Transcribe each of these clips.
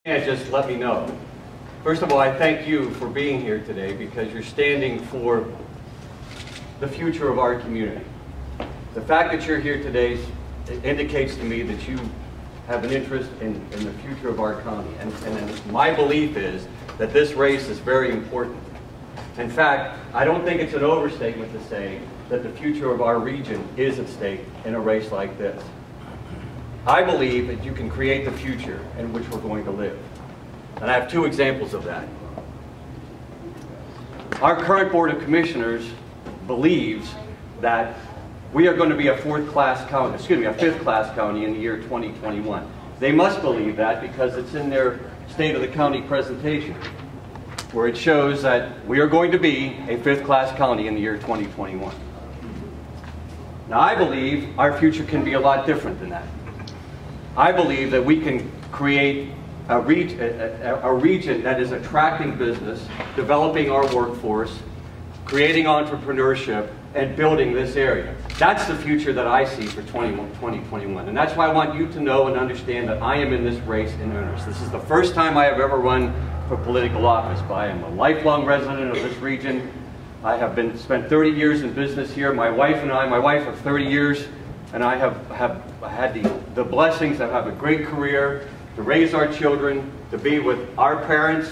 And just let me know. First of all, I thank you for being here today because you're standing for the future of our community. The fact that you're here today indicates to me that you have an interest in the future of our county. And my belief is that this race is very important. In fact, I don't think it's an overstatement to say that the future of our region is at stake in a race like this. I believe that you can create the future in which we're going to live. And I have two examples of that. Our current Board of Commissioners believes that we are going to be a fifth-class county in the year 2021. They must believe that because it's in their State of the County presentation, where it shows that we are going to be a fifth-class county in the year 2021. Now, I believe our future can be a lot different than that. I believe that we can create a region that is attracting business, developing our workforce, creating entrepreneurship, and building this area. That's the future that I see for 2021. And that's why I want you to know and understand that I am in this race in earnest. This is the first time I have ever run for political office, but I am a lifelong resident of this region. I have spent 30 years in business here. My wife have 30 years, and I have had the blessings of having a great career, to raise our children, to be with our parents,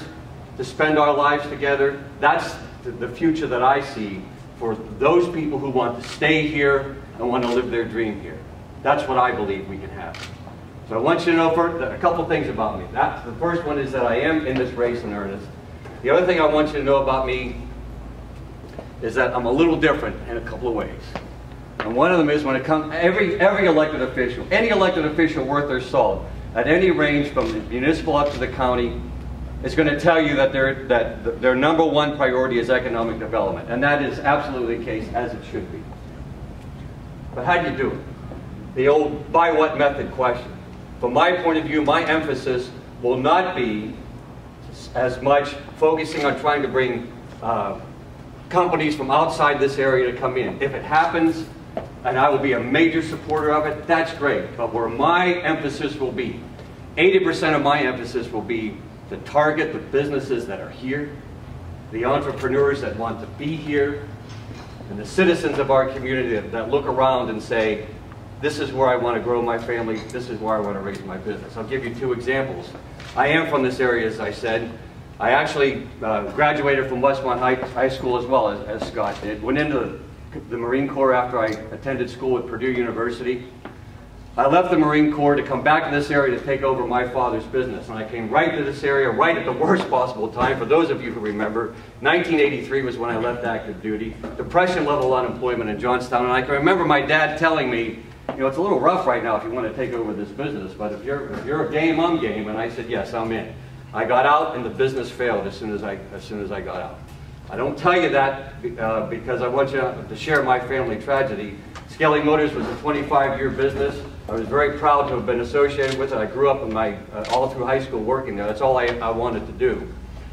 to spend our lives together. That's the future that I see for those people who want to stay here and want to live their dream here. That's what I believe we can have. So I want you to know a couple things about me. The first one is that I am in this race in earnest. The other thing I want you to know about me is that I'm a little different in a couple of ways. And one of them is when it comes, every elected official, any elected official worth their salt, at any range from the municipal up to the county, is going to tell you that their number one priority is economic development. And that is absolutely the case, as it should be. But how do you do it? The old by what method question. From my point of view, my emphasis will not be as much focusing on trying to bring companies from outside this area to come in. If it happens, and I will be a major supporter of it, that's great. But where my emphasis will be, 80% of my emphasis will be to target the businesses that are here, the entrepreneurs that want to be here, and the citizens of our community that look around and say, this is where I want to grow my family, this is where I want to raise my business. I'll give you two examples. I am from this area, as I said. I actually graduated from Westmont High School as well, as Scott did. Went into the Marine Corps after I attended school at Purdue University. I left the Marine Corps to come back to this area to take over my father's business. And I came right to this area right at the worst possible time. For those of you who remember, 1983 was when I left active duty. Depression-level unemployment in Johnstown. And I can remember my dad telling me, you know, it's a little rough right now if you want to take over this business, but if you're game, I'm game. And I said, yes, I'm in. I got out and the business failed as soon as I got out. I don't tell you that because I want you to share my family tragedy. Skelley Motors was a 25-year business. I was very proud to have been associated with it. I grew up all through high school working there. That's all I wanted to do.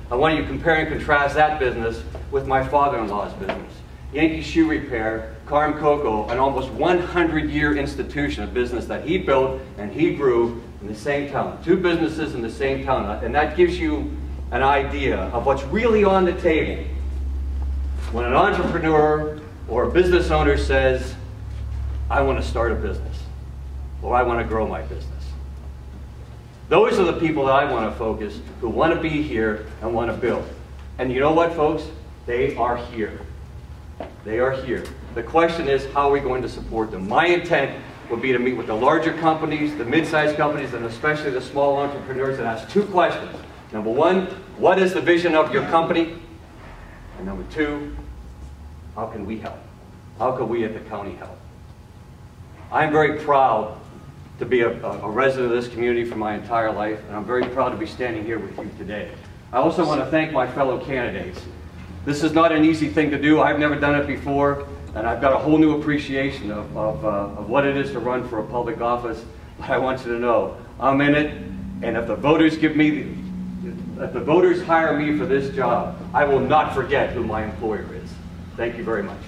I want you to compare and contrast that business with my father-in-law's business. Yankee Shoe Repair, Carm Cocoa, an almost 100-year institution, a business that he built and he grew in the same town. Two businesses in the same town. And that gives you an idea of what's really on the table when an entrepreneur or a business owner says, I want to start a business, or I want to grow my business. Those are the people that I want to focus, who want to be here and want to build. And you know what, folks? They are here. They are here. The question is, how are we going to support them? My intent would be to meet with the larger companies, the mid-sized companies, and especially the small entrepreneurs, and ask two questions. Number one, what is the vision of your company? And number two, how can we help? How can we at the county help? I'm very proud to be a resident of this community for my entire life, and I'm very proud to be standing here with you today. I also want to thank my fellow candidates. This is not an easy thing to do. I've never done it before, and I've got a whole new appreciation of what it is to run for a public office. But I want you to know, I'm in it, and if the voters hire me for this job, I will not forget who my employer is. Thank you very much.